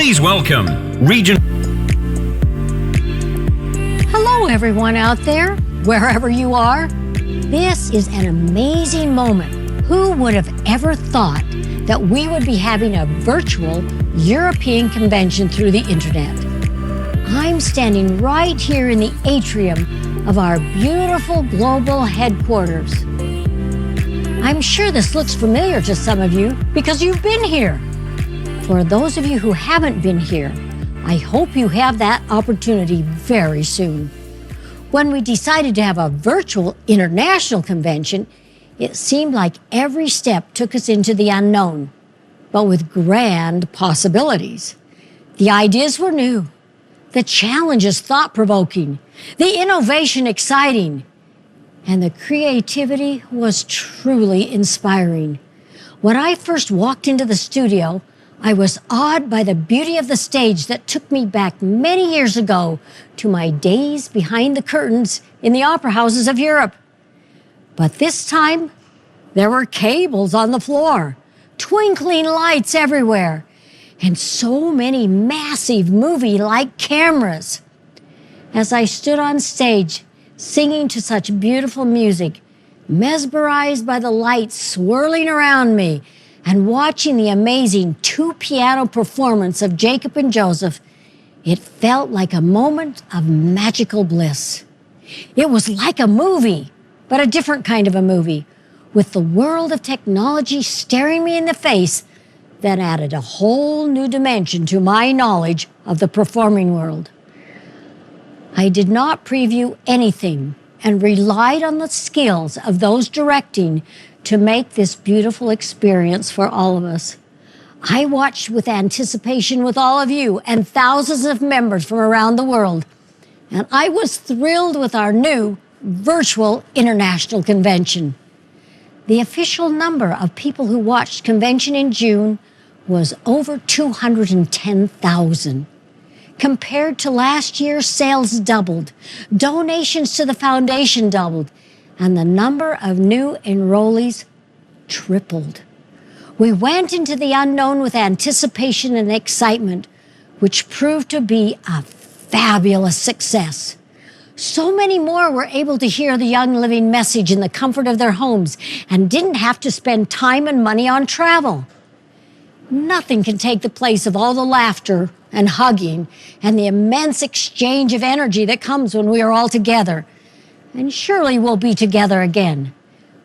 Please welcome Region... Hello, everyone out there, wherever you are. This is an amazing moment. Who would have ever thought that we would be having a virtual European convention through the internet? I'm standing right here in the atrium of our beautiful global headquarters. I'm sure this looks familiar to some of you because you've been here. For those of you who haven't been here, I hope you have that opportunity very soon. When we decided to have a virtual international convention, it seemed like every step took us into the unknown, but with grand possibilities. The ideas were new, the challenges thought-provoking, the innovation exciting, and the creativity was truly inspiring. When I first walked into the studio, I was awed by the beauty of the stage that took me back many years ago to my days behind the curtains in the opera houses of Europe. But this time, there were cables on the floor, twinkling lights everywhere, and so many massive movie-like cameras. As I stood on stage, singing to such beautiful music, mesmerized by the lights swirling around me, and watching the amazing two-piano performance of Jacob and Joseph, it felt like a moment of magical bliss. It was like a movie, but a different kind of a movie, with the world of technology staring me in the face that added a whole new dimension to my knowledge of the performing world. I did not preview anything and relied on the skills of those directing to make this beautiful experience for all of us. I watched with anticipation with all of you and thousands of members from around the world, and I was thrilled with our new virtual international convention. The official number of people who watched convention in June was over 210,000. Compared to last year, sales doubled, donations to the foundation doubled, and the number of new enrollees tripled. We went into the unknown with anticipation and excitement, which proved to be a fabulous success. So many more were able to hear the Young Living message in the comfort of their homes and didn't have to spend time and money on travel. Nothing can take the place of all the laughter and hugging and the immense exchange of energy that comes when we are all together. And surely we'll be together again.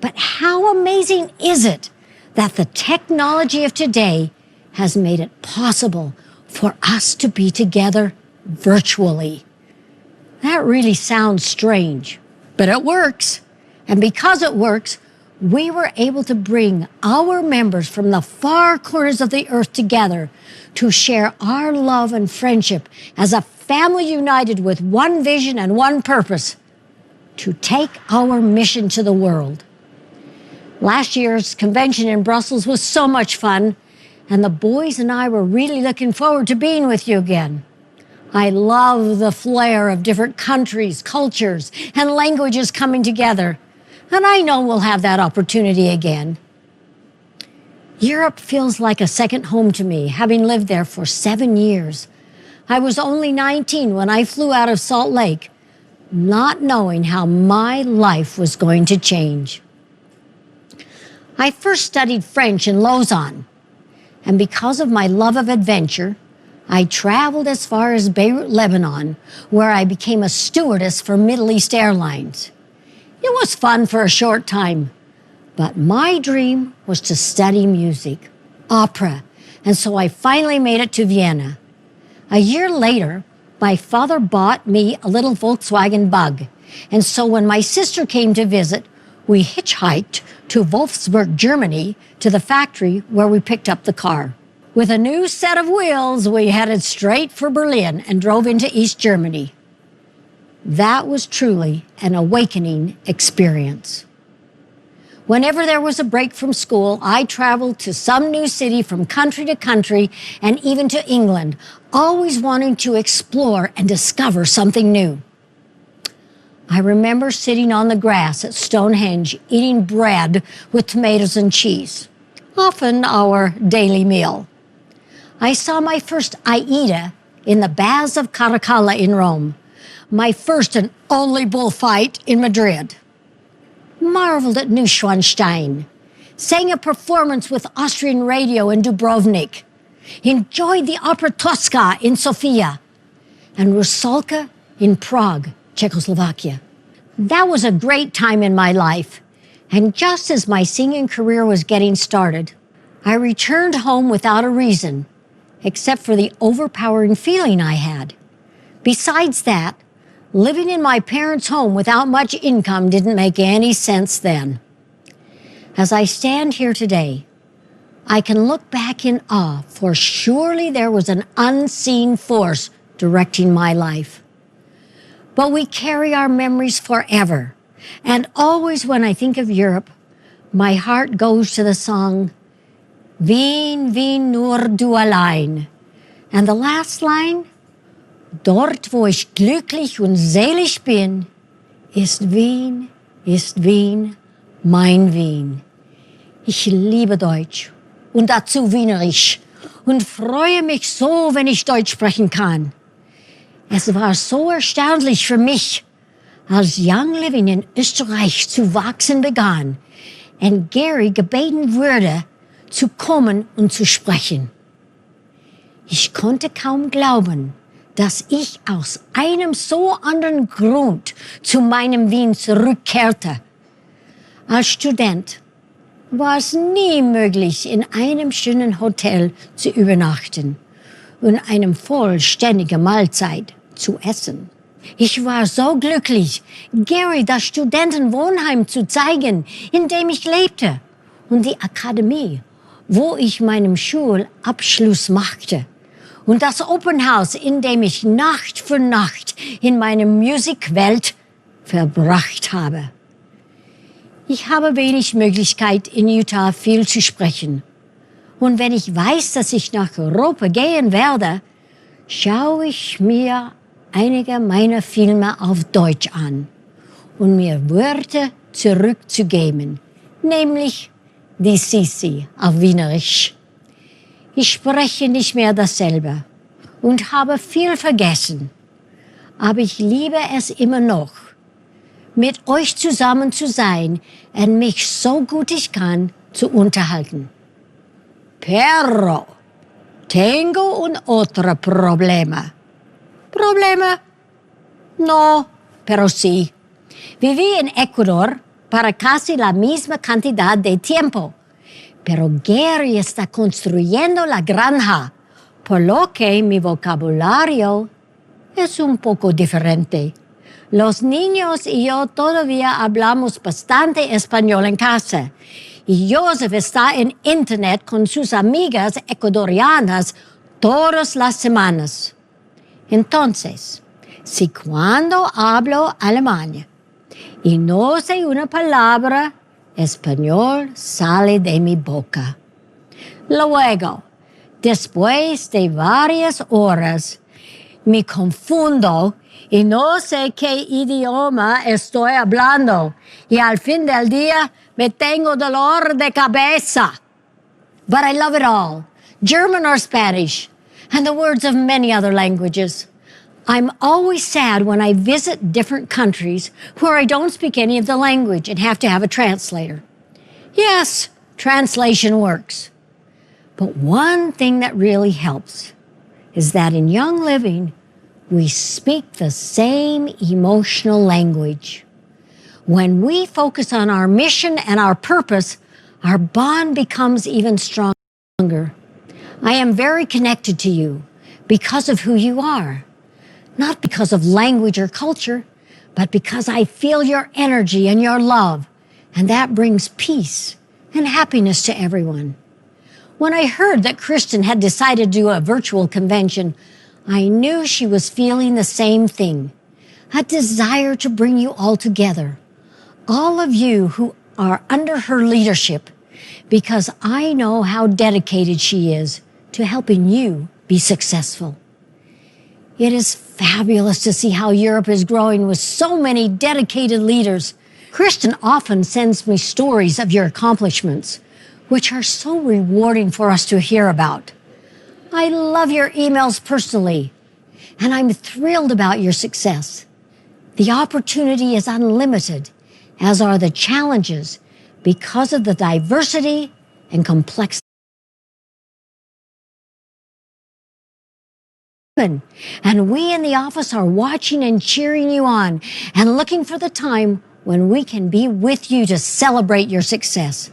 But how amazing is it that the technology of today has made it possible for us to be together virtually? That really sounds strange, but it works. And because it works, we were able to bring our members from the far corners of the earth together to share our love and friendship as a family united with one vision and one purpose: to take our mission to the world. Last year's convention in Brussels was so much fun, and the boys and I were really looking forward to being with you again. I love the flair of different countries, cultures, and languages coming together, and I know we'll have that opportunity again. Europe feels like a second home to me, having lived there for 7 years. I was only 19 when I flew out of Salt Lake, not knowing how my life was going to change. I first studied French in Lausanne, and because of my love of adventure, I traveled as far as Beirut, Lebanon, where I became a stewardess for Middle East Airlines. It was fun for a short time, but my dream was to study music, opera, and so I finally made it to Vienna. A year later, my father bought me a little Volkswagen Bug, and so when my sister came to visit, we hitchhiked to Wolfsburg, Germany, to the factory where we picked up the car. With a new set of wheels, we headed straight for Berlin and drove into East Germany. That was truly an awakening experience. Whenever there was a break from school, I traveled to some new city from country to country and even to England, always wanting to explore and discover something new. I remember sitting on the grass at Stonehenge eating bread with tomatoes and cheese, often our daily meal. I saw my first Aida in the Baths of Caracalla in Rome, my first and only bullfight in Madrid, marveled at Neuschwanstein, sang a performance with Austrian radio in Dubrovnik, enjoyed the Opera Tosca in Sofia, and Rusalka in Prague, Czechoslovakia. That was a great time in my life, and just as my singing career was getting started, I returned home without a reason, except for the overpowering feeling I had. Besides that, living in my parents' home without much income didn't make any sense then. As I stand here today, I can look back in awe, for surely there was an unseen force directing my life. But we carry our memories forever, and always when I think of Europe, my heart goes to the song, Wien, Wien, nur du allein. And the last line, Dort, wo ich glücklich und selig bin, ist Wien, mein Wien. Ich liebe Deutsch und dazu Wienerisch und freue mich so, wenn ich Deutsch sprechen kann. Es war so erstaunlich für mich, als Young Living in Österreich zu wachsen begann und Gary gebeten wurde, zu kommen und zu sprechen. Ich konnte kaum glauben, dass ich aus einem so anderen Grund zu meinem Wien zurückkehrte. Als Student war es nie möglich, in einem schönen Hotel zu übernachten und eine vollständige Mahlzeit zu essen. Ich war so glücklich, Gary das Studentenwohnheim zu zeigen, in dem ich lebte, und die Akademie, wo ich meinen Schulabschluss machte, und das Open House, in dem ich Nacht für Nacht in meiner Musikwelt verbracht habe. Ich habe wenig Möglichkeit, in Utah viel zu sprechen. Und wenn ich weiß, dass ich nach Europa gehen werde, schaue ich mir einige meiner Filme auf Deutsch an, um mir Wörter zurückzugeben, nämlich die Sisi auf Wienerisch. Ich spreche nicht mehr dasselbe und habe viel vergessen, aber ich liebe es immer noch, mit euch zusammen zu sein und mich so gut ich kann zu unterhalten. Pero tengo un otro problema. ¿Problema? No, pero sí. Viví en Ecuador para casi la misma cantidad de tiempo, pero Gary está construyendo la granja, por lo que mi vocabulario es un poco diferente. Los niños y yo todavía hablamos bastante español en casa, y Joseph está en internet con sus amigas ecuatorianas todas las semanas. Entonces, si cuando hablo alemán y no sé una palabra, español sale de mi boca. Luego, después de varias horas, me confundo y no sé qué idioma estoy hablando, y al fin del día me tengo dolor de cabeza. But I love it all, German or Spanish, and the words of many other languages. I'm always sad when I visit different countries where I don't speak any of the language and have to have a translator. Yes, translation works. But one thing that really helps is that in Young Living, we speak the same emotional language. When we focus on our mission and our purpose, our bond becomes even stronger. I am very connected to you because of who you are. Not because of language or culture, but because I feel your energy and your love, and that brings peace and happiness to everyone. When I heard that Kristen had decided to do a virtual convention, I knew she was feeling the same thing, a desire to bring you all together, all of you who are under her leadership, because I know how dedicated she is to helping you be successful. It is fabulous to see how Europe is growing with so many dedicated leaders. Kristen often sends me stories of your accomplishments, which are so rewarding for us to hear about. I love your emails personally, and I'm thrilled about your success. The opportunity is unlimited, as are the challenges, because of the diversity and complexity. And we in the office are watching and cheering you on and looking for the time when we can be with you to celebrate your success.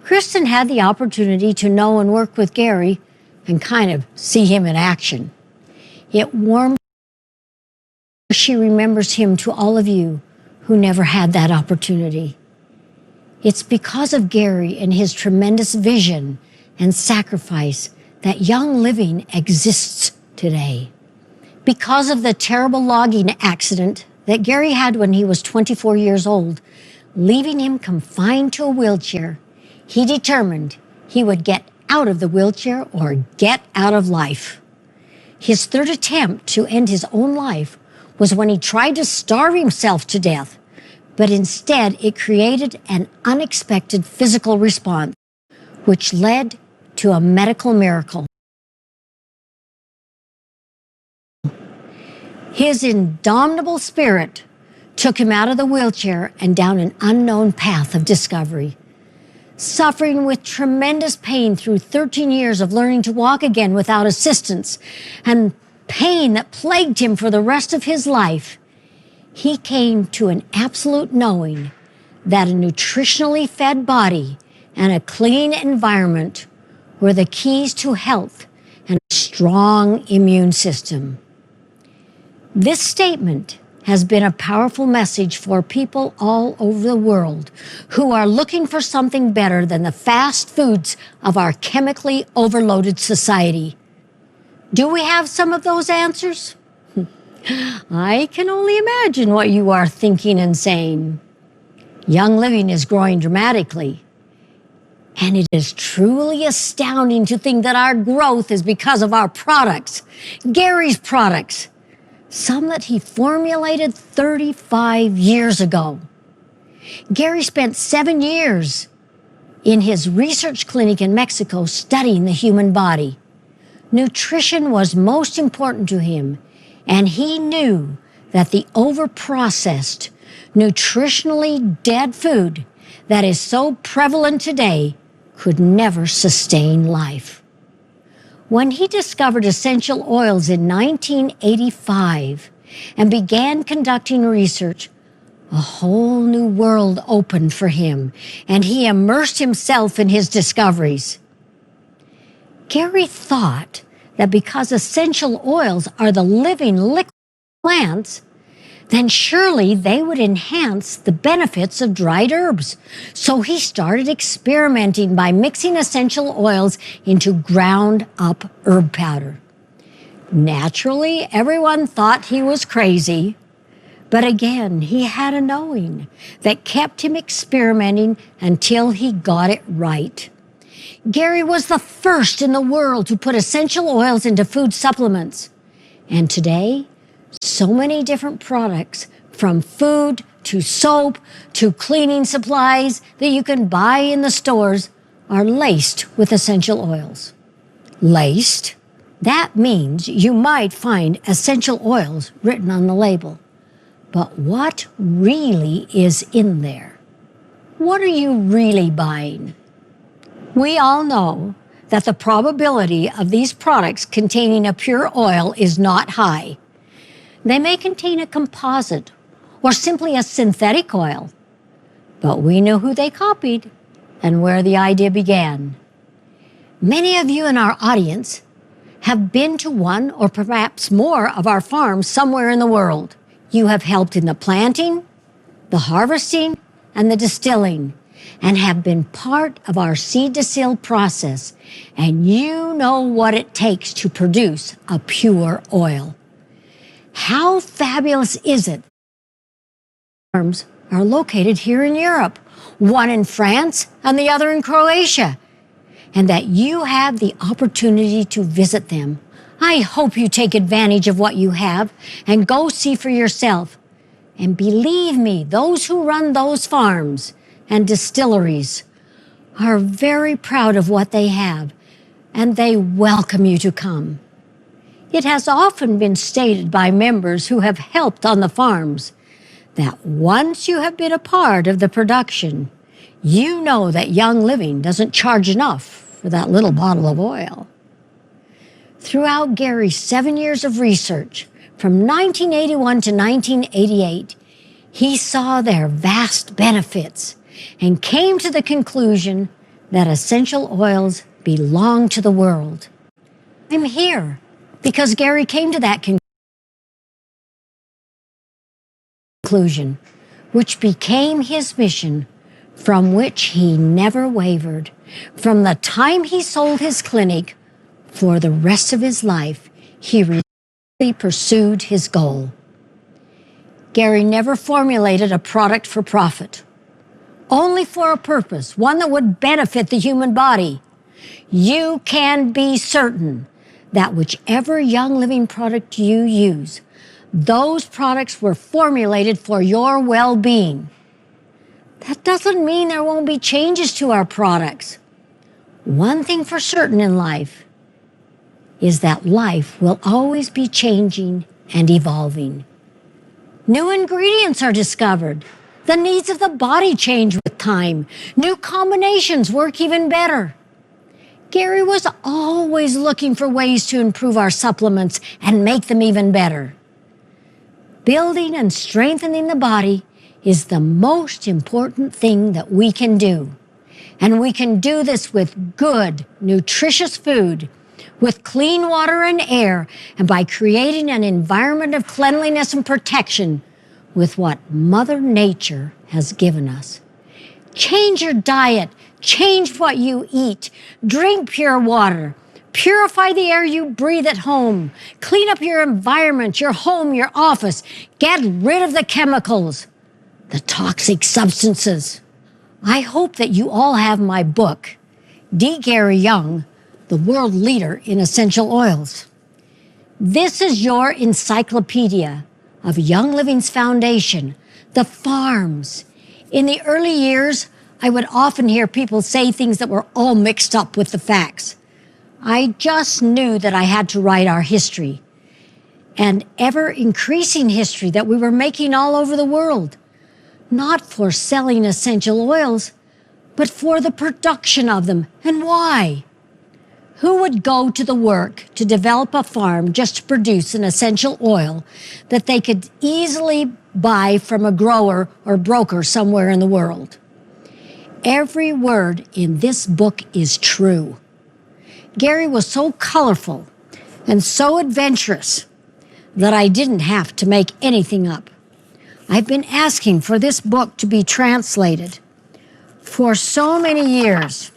Kristen had the opportunity to know and work with Gary and kind of see him in action. It warmed her. She remembers him to all of you who never had that opportunity. It's because of Gary and his tremendous vision and sacrifice that Young Living exists today. Because of the terrible logging accident that Gary had when he was 24 years old, leaving him confined to a wheelchair, he determined he would get out of the wheelchair or get out of life. His third attempt to end his own life was when he tried to starve himself to death, but instead it created an unexpected physical response, which led to a medical miracle. His indomitable spirit took him out of the wheelchair and down an unknown path of discovery. Suffering with tremendous pain through 13 years of learning to walk again without assistance, and pain that plagued him for the rest of his life, he came to an absolute knowing that a nutritionally fed body and a clean environment were the keys to health and a strong immune system. This statement has been a powerful message for people all over the world who are looking for something better than the fast foods of our chemically overloaded society. Do we have some of those answers? I can only imagine what you are thinking and saying. Young Living is growing dramatically, and it is truly astounding to think that our growth is because of our products, Gary's products, some that he formulated 35 years ago. Gary spent 7 years in his research clinic in Mexico studying the human body. Nutrition was most important to him, and he knew that the overprocessed, nutritionally dead food that is so prevalent today could never sustain life. When he discovered essential oils in 1985 and began conducting research, a whole new world opened for him, and he immersed himself in his discoveries. Gary thought that because essential oils are the living liquid plants, then surely they would enhance the benefits of dried herbs. So he started experimenting by mixing essential oils into ground up herb powder. Naturally, everyone thought he was crazy, but again, he had a knowing that kept him experimenting until he got it right. Gary was the first in the world to put essential oils into food supplements. And today, so many different products, from food to soap to cleaning supplies that you can buy in the stores, are laced with essential oils. Laced? That means you might find essential oils written on the label. But what really is in there? What are you really buying? We all know that the probability of these products containing a pure oil is not high. They may contain a composite or simply a synthetic oil, but we know who they copied and where the idea began. Many of you in our audience have been to one or perhaps more of our farms somewhere in the world. You have helped in the planting, the harvesting, and the distilling, and have been part of our seed-to-seal process, and you know what it takes to produce a pure oil. How fabulous is it? Farms are located here in Europe, one in France and the other in Croatia, and that you have the opportunity to visit them. I hope you take advantage of what you have and go see for yourself. And believe me, those who run those farms and distilleries are very proud of what they have, and they welcome you to come. It has often been stated by members who have helped on the farms that once you have been a part of the production, you know that Young Living doesn't charge enough for that little bottle of oil. Throughout Gary's 7 years of research, from 1981 to 1988, he saw their vast benefits and came to the conclusion that essential oils belong to the world. I'm here because Gary came to that conclusion, which became his mission, from which he never wavered. From the time he sold his clinic, for the rest of his life, he relentlessly pursued his goal. Gary never formulated a product for profit, only for a purpose, one that would benefit the human body. You can be certain that whichever Young Living product you use, those products were formulated for your well-being. That doesn't mean there won't be changes to our products. One thing for certain in life is that life will always be changing and evolving. New ingredients are discovered. The needs of the body change with time. New combinations work even better. Gary was always looking for ways to improve our supplements and make them even better. Building and strengthening the body is the most important thing that we can do. And we can do this with good, nutritious food, with clean water and air, and by creating an environment of cleanliness and protection with what Mother Nature has given us. Change your diet. Change what you eat. Drink pure water. Purify the air you breathe at home. Clean up your environment, your home, your office. Get rid of the chemicals, the toxic substances. I hope that you all have my book, D. Gary Young, the World Leader in Essential Oils. This is your encyclopedia of Young Living's foundation, the farms. In the early years, I would often hear people say things that were all mixed up with the facts. I just knew that I had to write our history and ever-increasing history that we were making all over the world, not for selling essential oils, but for the production of them. And why? Who would go to the work to develop a farm just to produce an essential oil that they could easily buy from a grower or broker somewhere in the world? Every word in this book is true. Gary was so colorful and so adventurous that I didn't have to make anything up. I've been asking for this book to be translated for so many years,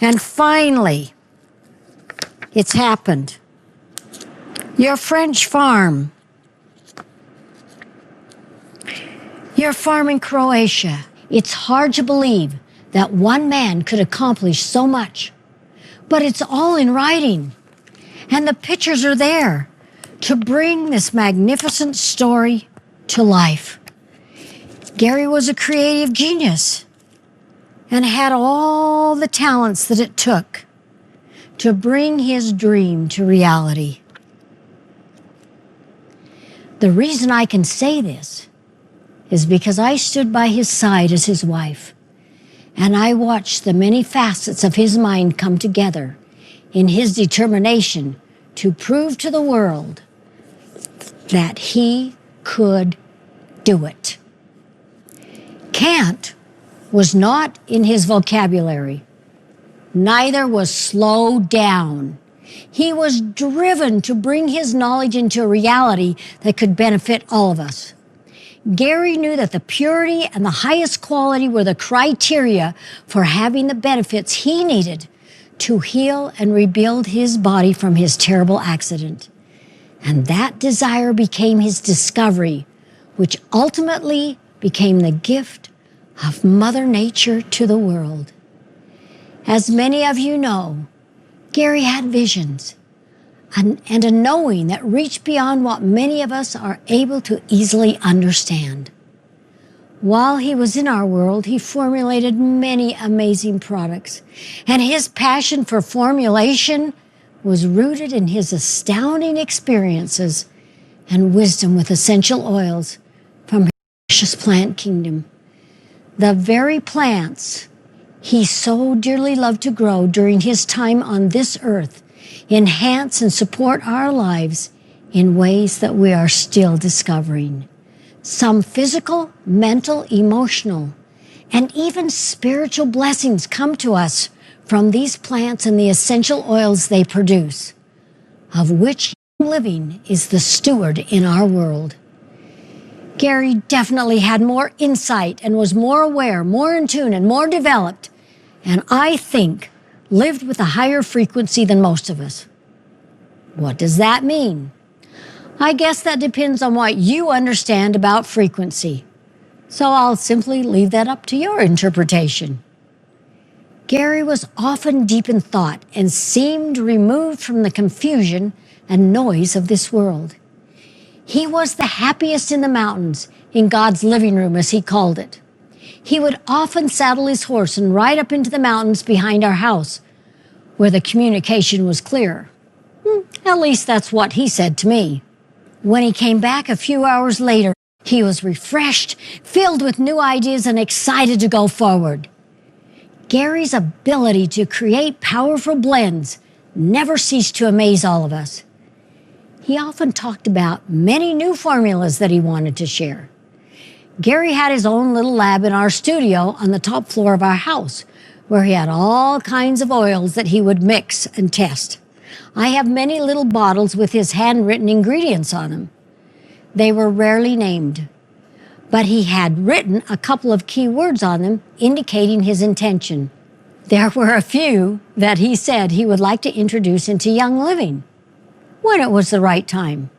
and finally, it's happened. Your French farm, your farm in Croatia. It's hard to believe that one man could accomplish so much, but it's all in writing, and the pictures are there to bring this magnificent story to life. Gary was a creative genius and had all the talents that it took to bring his dream to reality. The reason I can say this is because I stood by his side as his wife, and I watched the many facets of his mind come together in his determination to prove to the world that he could do it. Can't was not in his vocabulary. Neither was slow down. He was driven to bring his knowledge into a reality that could benefit all of us. Gary knew that the purity and the highest quality were the criteria for having the benefits he needed to heal and rebuild his body from his terrible accident. And that desire became his discovery, which ultimately became the gift of Mother Nature to the world. As many of you know, Gary had visions and a knowing that reached beyond what many of us are able to easily understand. While he was in our world, he formulated many amazing products, and his passion for formulation was rooted in his astounding experiences and wisdom with essential oils from his precious plant kingdom. The very plants he so dearly loved to grow during his time on this earth enhance and support our lives in ways that we are still discovering. Some physical, mental, emotional, and even spiritual blessings come to us from these plants and the essential oils they produce, of which living is the steward in our world. Gary definitely had more insight and was more aware, more in tune, and more developed, and I think lived with a higher frequency than most of us. What does that mean? I guess that depends on what you understand about frequency. So I'll simply leave that up to your interpretation. Gary was often deep in thought and seemed removed from the confusion and noise of this world. He was the happiest in the mountains, in God's living room, as he called it. He would often saddle his horse and ride up into the mountains behind our house, where the communication was clear. At least that's what he said to me. When he came back a few hours later, he was refreshed, filled with new ideas, and excited to go forward. Gary's ability to create powerful blends never ceased to amaze all of us. He often talked about many new formulas that he wanted to share. Gary had his own little lab in our studio on the top floor of our house, where he had all kinds of oils that he would mix and test. I have many little bottles with his handwritten ingredients on them. They were rarely named, but he had written a couple of key words on them indicating his intention. There were a few that he said he would like to introduce into Young Living when it was the right time.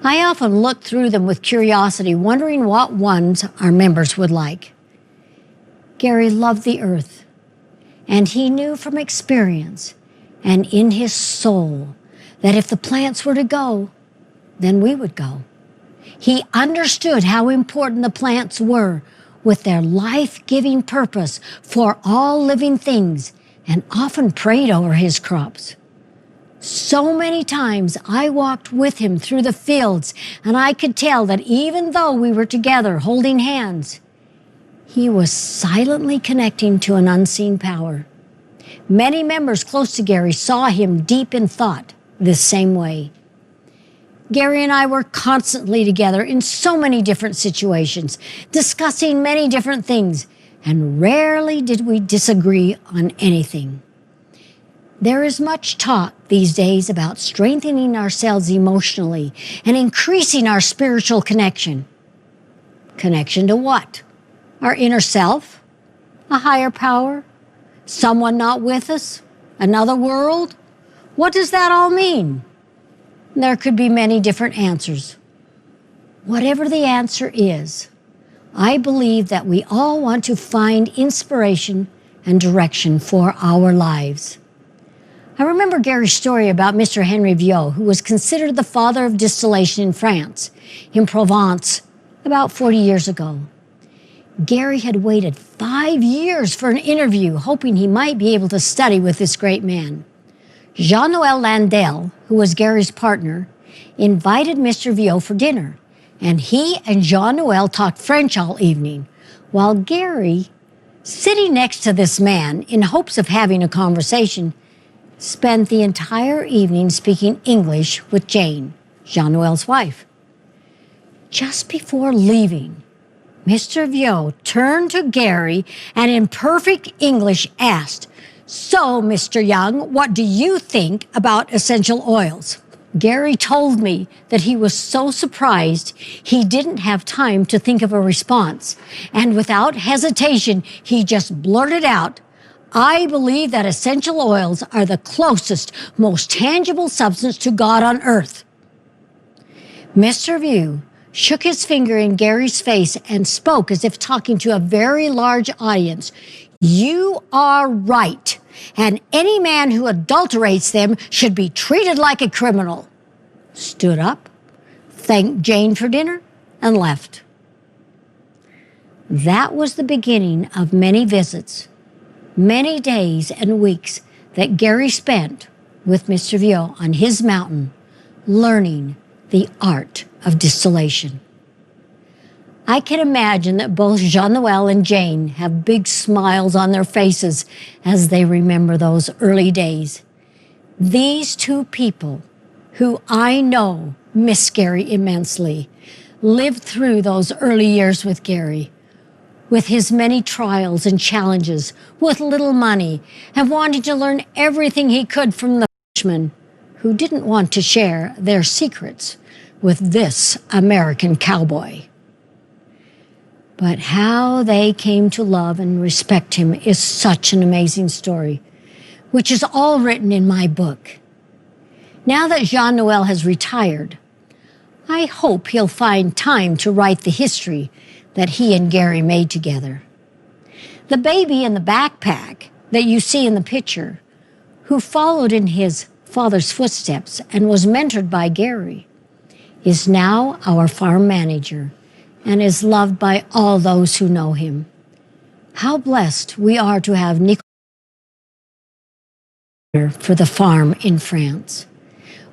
I often looked through them with curiosity, wondering what ones our members would like. Gary loved the earth, and he knew from experience and in his soul that if the plants were to go, then we would go. He understood how important the plants were with their life-giving purpose for all living things and often prayed over his crops. So many times I walked with him through the fields, and I could tell that even though we were together holding hands, he was silently connecting to an unseen power. Many members close to Gary saw him deep in thought this same way. Gary and I were constantly together in so many different situations, discussing many different things, and rarely did we disagree on anything. There is much talk these days about strengthening ourselves emotionally and increasing our spiritual connection. Connection to what? Our inner self? A higher power? Someone not with us? Another world? What does that all mean? There could be many different answers. Whatever the answer is, I believe that we all want to find inspiration and direction for our lives. I remember Gary's story about Mr. Henry Viau, who was considered the father of distillation in France, in Provence, about 40 years ago. Gary had waited 5 years for an interview, hoping he might be able to study with this great man. Jean-Noël Landel, who was Gary's partner, invited Mr. Viau for dinner, and he and Jean-Noël talked French all evening, while Gary, sitting next to this man in hopes of having a conversation, spent the entire evening speaking English with Jane, Jean-Noël's wife. Just before leaving, Mr. Viau turned to Gary and in perfect English asked, "So, Mr. Young, what do you think about essential oils?" Gary told me that he was so surprised he didn't have time to think of a response, and without hesitation, he just blurted out, "I believe that essential oils are the closest, most tangible substance to God on earth." Mr. Viau shook his finger in Gary's face and spoke as if talking to a very large audience. "You are right, and any man who adulterates them should be treated like a criminal," stood up, thanked Jane for dinner, and left. That was the beginning of many visits, many days and weeks that Gary spent with Mr. Viau on his mountain, learning the art of distillation. I can imagine that both Jean-Noel and Jane have big smiles on their faces as they remember those early days. These two people, who I know miss Gary immensely, lived through those early years with Gary, with his many trials and challenges, with little money, and wanting to learn everything he could from the Frenchmen, who didn't want to share their secrets with this American cowboy. But how they came to love and respect him is such an amazing story, which is all written in my book. Now that Jean-Noel has retired, I hope he'll find time to write the history that he and Gary made together. The baby in the backpack that you see in the picture, who followed in his father's footsteps and was mentored by Gary, is now our farm manager and is loved by all those who know him. How blessed we are to have Nicolas for the farm in France.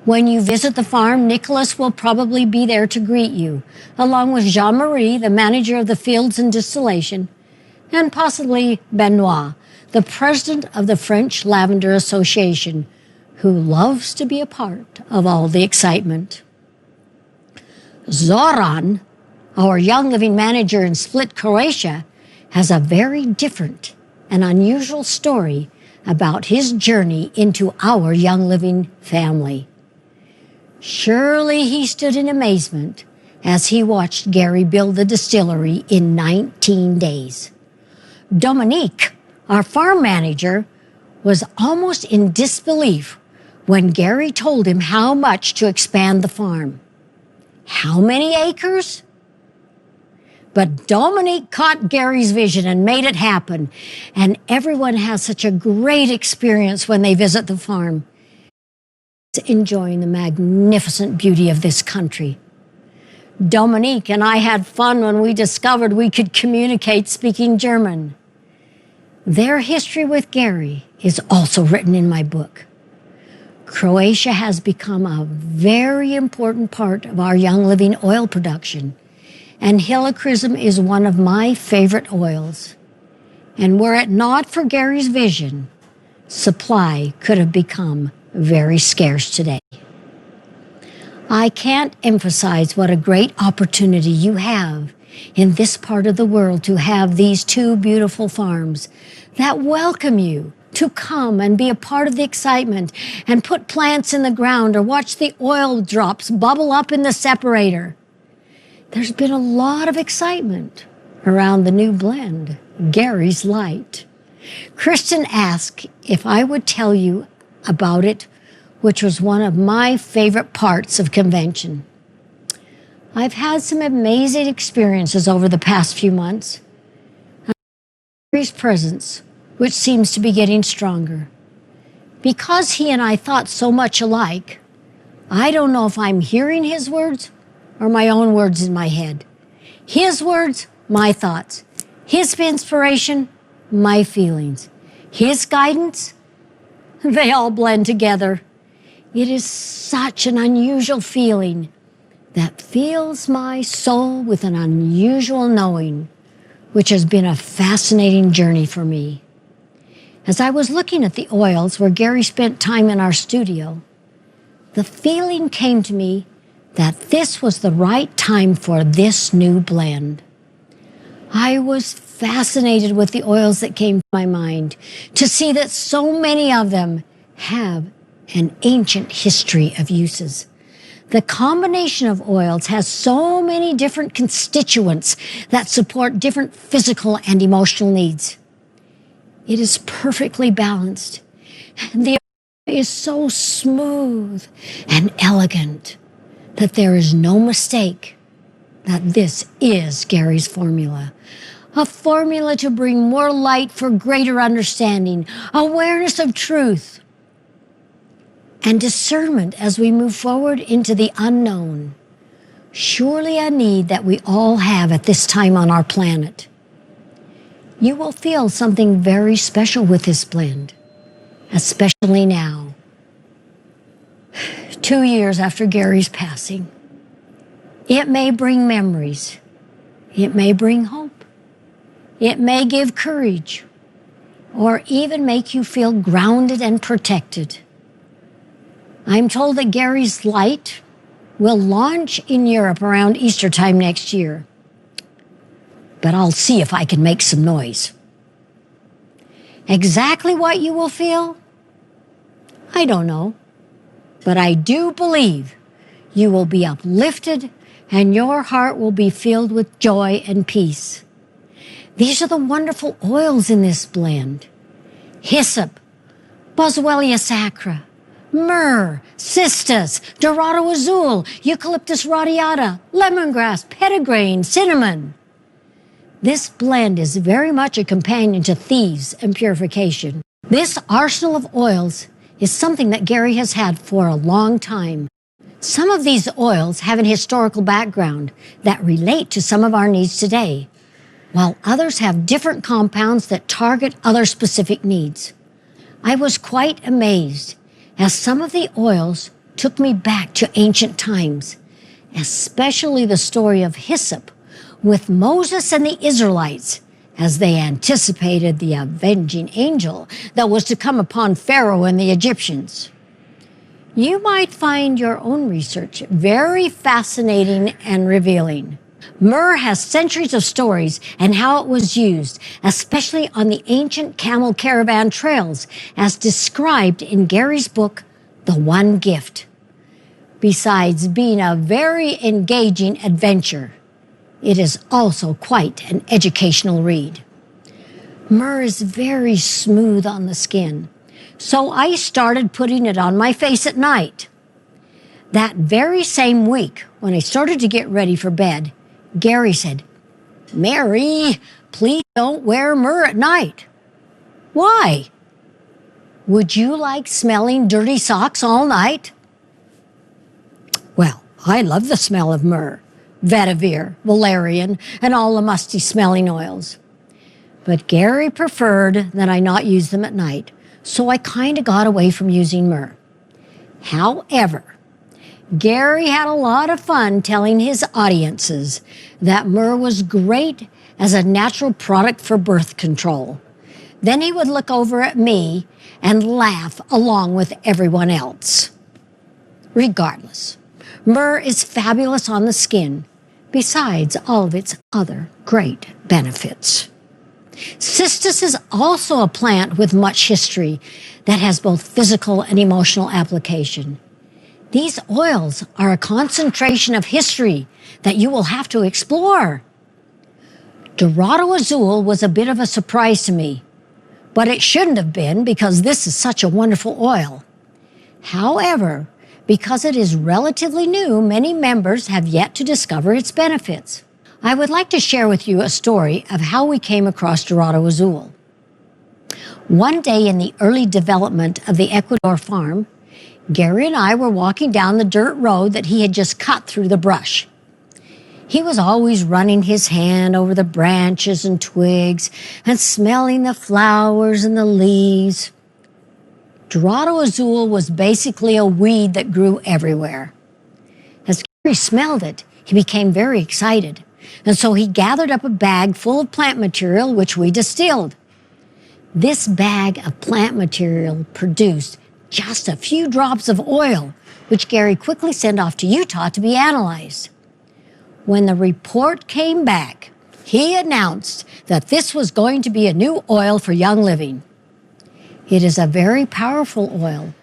When you visit the farm, Nicolas will probably be there to greet you, along with Jean-Marie, the manager of the fields and distillation, and possibly Benoit, the president of the French Lavender Association, who loves to be a part of all the excitement. Zoran, our Young Living manager in Split, Croatia, has a very different and unusual story about his journey into our Young Living family. Surely he stood in amazement as he watched Gary build the distillery in 19 days. Dominique, our farm manager, was almost in disbelief when Gary told him how much to expand the farm. How many acres? But Dominique caught Gary's vision and made it happen, and everyone has such a great experience when they visit the farm, enjoying the magnificent beauty of this country. Dominique and I had fun when we discovered we could communicate speaking German. Their history with Gary is also written in my book. Croatia has become a very important part of our Young Living oil production, and helichrysum is one of my favorite oils. And were it not for Gary's vision, supply could have become very scarce today. I can't emphasize what a great opportunity you have in this part of the world to have these two beautiful farms that welcome you to come and be a part of the excitement and put plants in the ground or watch the oil drops bubble up in the separator. There's been a lot of excitement around the new blend, Gary's Light. Kristen asked if I would tell you about it, which was one of my favorite parts of convention. I've had some amazing experiences over the past few months. Gary's presence, which seems to be getting stronger. Because he and I thought so much alike, I don't know if I'm hearing his words or my own words in my head. His words, my thoughts. His inspiration, my feelings. His guidance, they all blend together. It is such an unusual feeling that fills my soul with an unusual knowing, which has been a fascinating journey for me. As I was looking at the oils where Gary spent time in our studio, the feeling came to me that this was the right time for this new blend. I was fascinated with the oils that came to my mind, to see that so many of them have an ancient history of uses. The combination of oils has so many different constituents that support different physical and emotional needs. It is perfectly balanced. The oil is so smooth and elegant that there is no mistake that this is Gary's formula. A formula to bring more light for greater understanding, awareness of truth, and discernment as we move forward into the unknown. Surely a need that we all have at this time on our planet. You will feel something very special with this blend, especially now, 2 years after Gary's passing. It may bring memories. It may bring hope. It may give courage, or even make you feel grounded and protected. I'm told that Gary's Light will launch in Europe around Easter time next year. But I'll see if I can make some noise. Exactly what you will feel? I don't know. But I do believe you will be uplifted and your heart will be filled with joy and peace. These are the wonderful oils in this blend: hyssop, boswellia sacra, myrrh, cistus, dorado azul, eucalyptus radiata, lemongrass, petitgrain, cinnamon. This blend is very much a companion to thieves and purification. This arsenal of oils is something that Gary has had for a long time. Some of these oils have an historical background that relate to some of our needs today, while others have different compounds that target other specific needs. I was quite amazed as some of the oils took me back to ancient times, especially the story of hyssop with Moses and the Israelites as they anticipated the avenging angel that was to come upon Pharaoh and the Egyptians. You might find your own research very fascinating and revealing. Myrrh has centuries of stories and how it was used, especially on the ancient camel caravan trails, as described in Gary's book, The One Gift. Besides being a very engaging adventure, it is also quite an educational read. Myrrh is very smooth on the skin, so I started putting it on my face at night. That very same week, when I started to get ready for bed, Gary said, "Mary, please don't wear myrrh at night." "Why?" "Would you like smelling dirty socks all night?" Well, I love the smell of myrrh, vetiver, valerian, and all the musty smelling oils. But Gary preferred that I not use them at night, so I kind of got away from using myrrh. However, Gary had a lot of fun telling his audiences that myrrh was great as a natural product for birth control. Then he would look over at me and laugh along with everyone else. Regardless, myrrh is fabulous on the skin, besides all of its other great benefits. Cistus is also a plant with much history that has both physical and emotional application. These oils are a concentration of history that you will have to explore. Dorado azul was a bit of a surprise to me, but it shouldn't have been because this is such a wonderful oil. However, because it is relatively new, many members have yet to discover its benefits. I would like to share with you a story of how we came across Dorado azul. One day in the early development of the Ecuador farm, Gary and I were walking down the dirt road that he had just cut through the brush. He was always running his hand over the branches and twigs and smelling the flowers and the leaves. Dorado azul was basically a weed that grew everywhere. As Gary smelled it, he became very excited, and so he gathered up a bag full of plant material, which we distilled. This bag of plant material produced just a few drops of oil, which Gary quickly sent off to Utah to be analyzed. When the report came back, he announced that this was going to be a new oil for Young Living. It is a very powerful oil,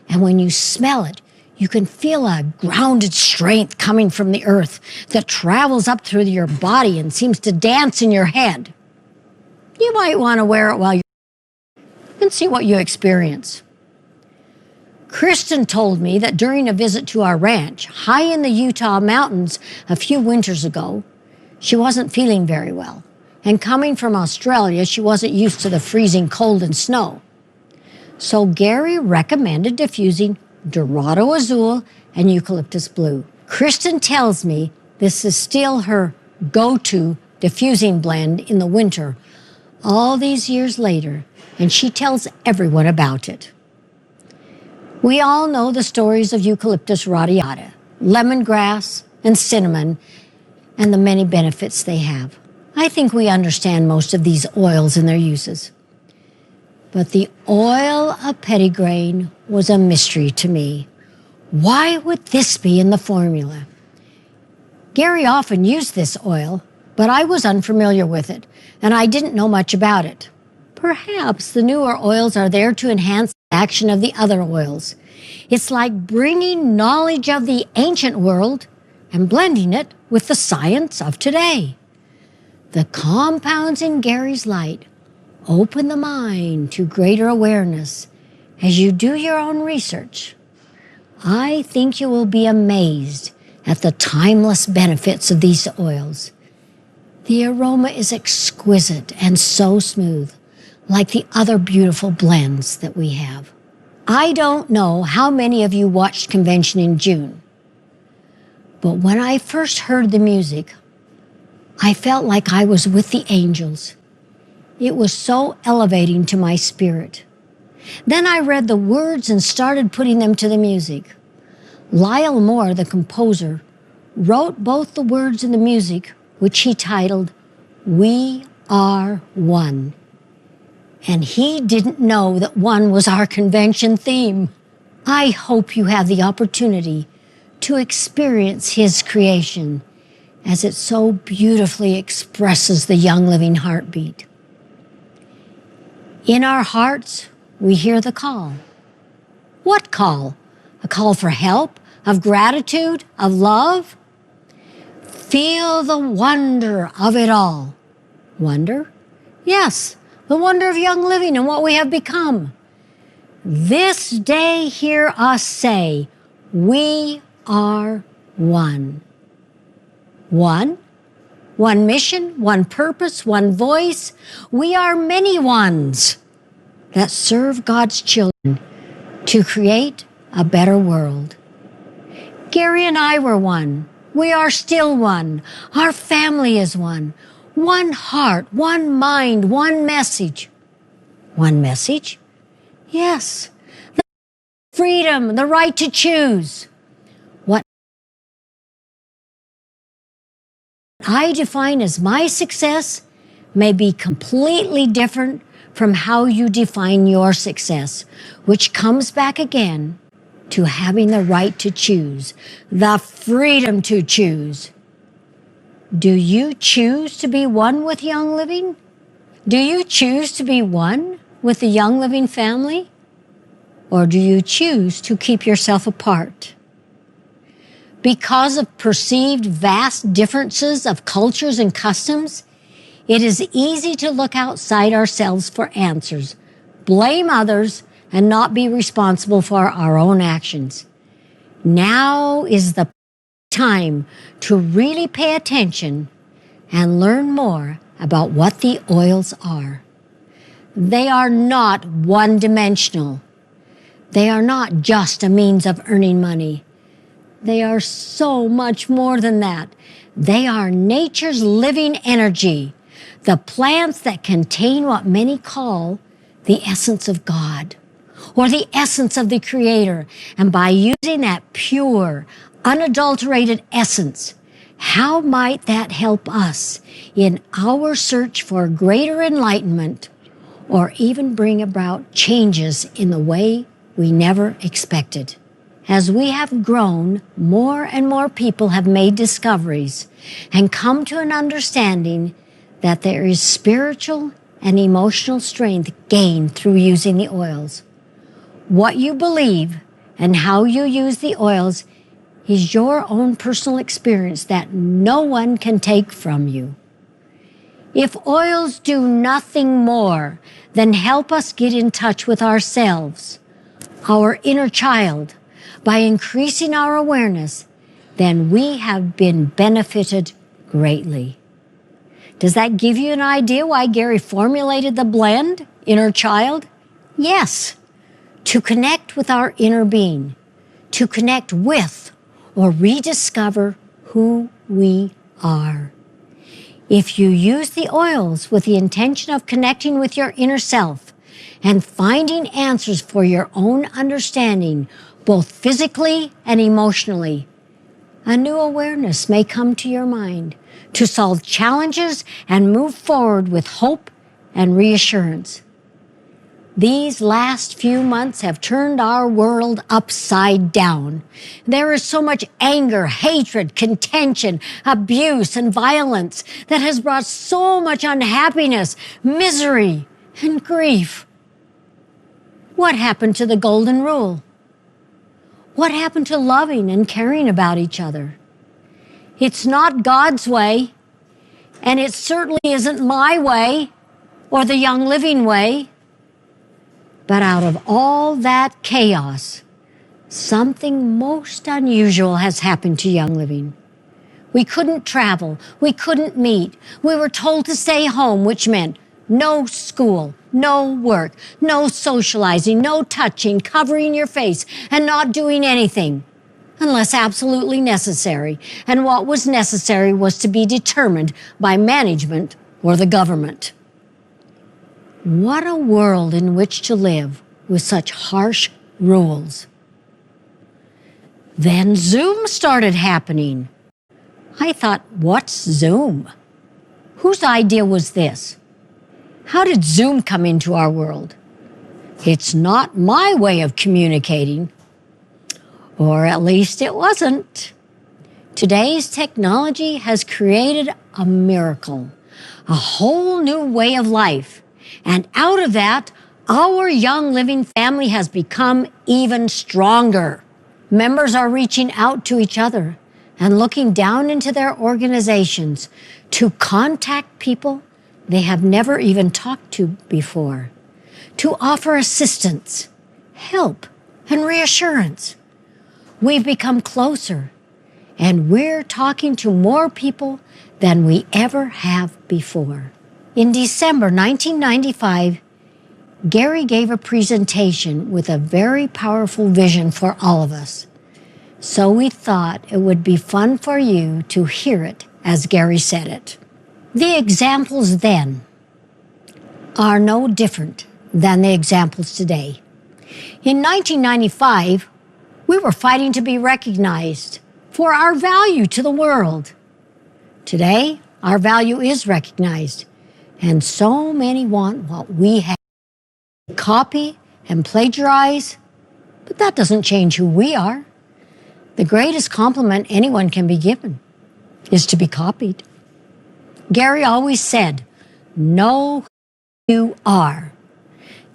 and when you smell it, you can feel a grounded strength coming from the earth that travels up through your body and seems to dance in your head. You might want to wear it while you're and see what you experience. Kristen told me that during a visit to our ranch, high in the Utah mountains a few winters ago, she wasn't feeling very well. And coming from Australia, she wasn't used to the freezing cold and snow. So Gary recommended diffusing Dorado azul and eucalyptus blue. Kristen tells me this is still her go-to diffusing blend in the winter, all these years later, and she tells everyone about it. We all know the stories of eucalyptus radiata, lemongrass, and cinnamon, and the many benefits they have. I think we understand most of these oils and their uses. But the oil of petitgrain was a mystery to me. Why would this be in the formula? Gary often used this oil, but I was unfamiliar with it, and I didn't know much about it. Perhaps the newer oils are there to enhance the action of the other oils. It's like bringing knowledge of the ancient world and blending it with the science of today. The compounds in Gary's light open the mind to greater awareness as you do your own research. I think you will be amazed at the timeless benefits of these oils. The aroma is exquisite and so smooth, like the other beautiful blends that we have. I don't know how many of you watched convention in June, but when I first heard the music, I felt like I was with the angels. It was so elevating to my spirit. Then I read the words and started putting them to the music. Lyle Moore, the composer, wrote both the words and the music, which he titled, "We Are One." And he didn't know that one was our convention theme. I hope you have the opportunity to experience his creation as it so beautifully expresses the young living heartbeat. In our hearts, we hear the call. What call? A call for help, of gratitude, of love? Feel the wonder of it all. Wonder? Yes, the wonder of young living and what we have become. This day hear us say, we are one. One? One mission, one purpose, one voice. We are many ones that serve God's children to create a better world. Gary and I were one. We are still one. Our family is one. One heart, one mind, one message. One message? Yes. The freedom, the right to choose. What I define as my success may be completely different from how you define your success, which comes back again to having the right to choose, the freedom to choose. Do you choose to be one with Young Living? Do you choose to be one with the Young Living family? Or do you choose to keep yourself apart? Because of perceived vast differences of cultures and customs, it is easy to look outside ourselves for answers, blame others, and not be responsible for our own actions. Now is the time to really pay attention and learn more about what the oils are. They are not one-dimensional. They are not just a means of earning money. They are so much more than that. They are nature's living energy, the plants that contain what many call the essence of God, or the essence of the Creator. And by using that pure, unadulterated essence, how might that help us in our search for greater enlightenment, or even bring about changes in the way we never expected? As we have grown, more and more people have made discoveries and come to an understanding that there is spiritual and emotional strength gained through using the oils. What you believe and how you use the oils is your own personal experience that no one can take from you. If oils do nothing more than help us get in touch with ourselves, our inner child, by increasing our awareness, then we have been benefited greatly. Does that give you an idea why Gary formulated the blend, Inner Child? Yes, to connect with our inner being, to connect with or rediscover who we are. If you use the oils with the intention of connecting with your inner self and finding answers for your own understanding, both physically and emotionally, a new awareness may come to your mind to solve challenges and move forward with hope and reassurance. These last few months have turned our world upside down. There is so much anger, hatred, contention, abuse, and violence that has brought so much unhappiness, misery, and grief. What happened to the golden rule? What happened to loving and caring about each other? It's not God's way, and it certainly isn't my way or the Young Living way. But out of all that chaos, something most unusual has happened to Young Living. We couldn't travel. We couldn't meet. We were told to stay home, which meant no school, no work, no socializing, no touching, covering your face, and not doing anything unless absolutely necessary. And what was necessary was to be determined by management or the government. What a world in which to live with such harsh rules. Then Zoom started happening. I thought, what's Zoom? Whose idea was this? How did Zoom come into our world? It's not my way of communicating. Or at least it wasn't. Today's technology has created a miracle, a whole new way of life. And out of that, our Young Living family has become even stronger. Members are reaching out to each other and looking down into their organizations to contact people they have never even talked to before, to offer assistance, help, and reassurance. We've become closer, and we're talking to more people than we ever have before. In December 1995, Gary gave a presentation with a very powerful vision for all of us. So we thought it would be fun for you to hear it as Gary said it. The examples then are no different than the examples today. In 1995, we were fighting to be recognized for our value to the world. Today, our value is recognized, and so many want what we have. Copy and plagiarize, but that doesn't change who we are. The greatest compliment anyone can be given is to be copied. Gary always said, know who you are.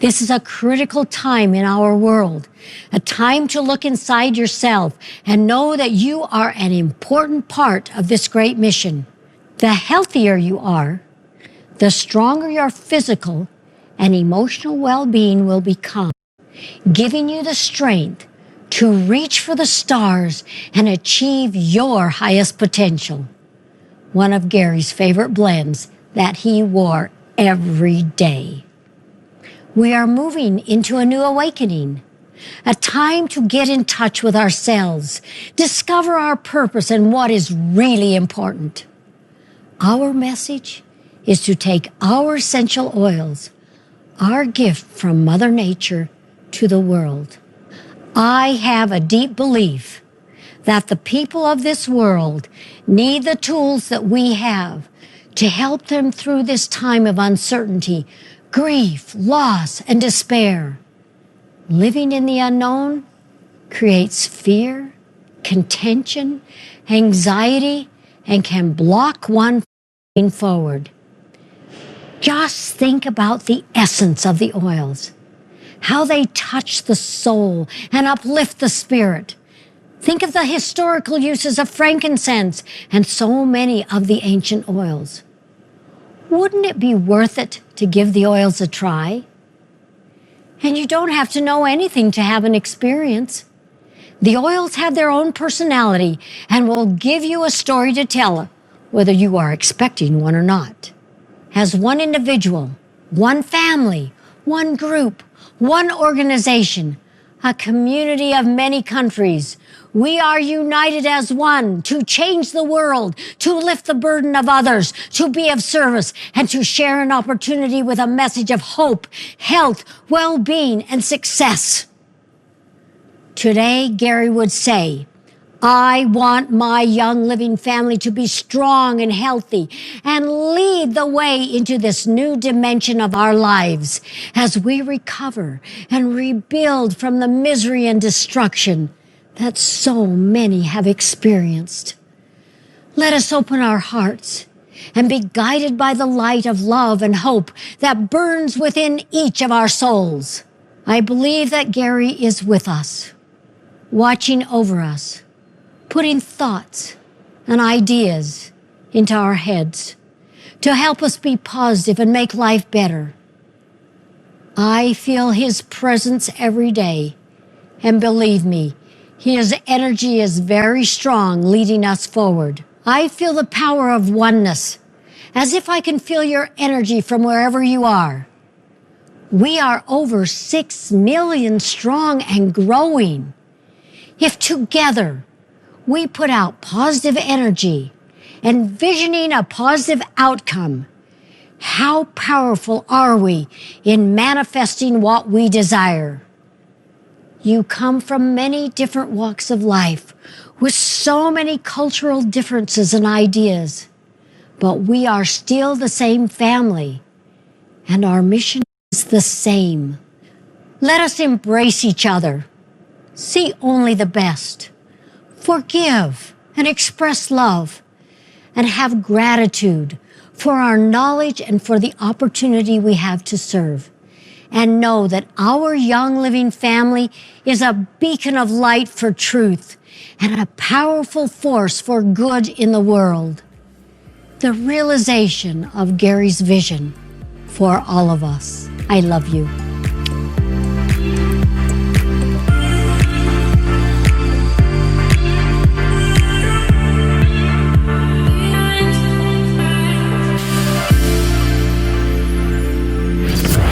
This is a critical time in our world, a time to look inside yourself and know that you are an important part of this great mission. The healthier you are, the stronger your physical and emotional well-being will become, giving you the strength to reach for the stars and achieve your highest potential. One of Gary's favorite blends that he wore every day. We are moving into a new awakening, a time to get in touch with ourselves, discover our purpose and what is really important. Our message is to take our essential oils, our gift from Mother Nature, to the world. I have a deep belief that the people of this world need the tools that we have to help them through this time of uncertainty, grief, loss, and despair. Living in the unknown creates fear, contention, anxiety, and can block one from moving forward. Just think about the essence of the oils, how they touch the soul and uplift the spirit. Think of the historical uses of frankincense and so many of the ancient oils. Wouldn't it be worth it to give the oils a try? And you don't have to know anything to have an experience. The oils have their own personality and will give you a story to tell, whether you are expecting one or not. As one individual, one family, one group, one organization, a community of many countries. We are united as one to change the world, to lift the burden of others, to be of service, and to share an opportunity with a message of hope, health, well-being, and success. Today, Gary would say, I want my Young Living family to be strong and healthy and lead the way into this new dimension of our lives as we recover and rebuild from the misery and destruction that so many have experienced. Let us open our hearts and be guided by the light of love and hope that burns within each of our souls. I believe that Gary is with us, watching over us, putting thoughts and ideas into our heads to help us be positive and make life better. I feel his presence every day, and believe me, his energy is very strong, leading us forward. I feel the power of oneness, as if I can feel your energy from wherever you are. We are over 6 million strong and growing. If together we put out positive energy, envisioning a positive outcome, how powerful are we in manifesting what we desire? You come from many different walks of life with so many cultural differences and ideas, but we are still the same family, and our mission is the same. Let us embrace each other, see only the best, forgive and express love, and have gratitude for our knowledge and for the opportunity we have to serve. And know that our Young Living family is a beacon of light for truth and a powerful force for good in the world. The realization of Gary's vision for all of us. I love you.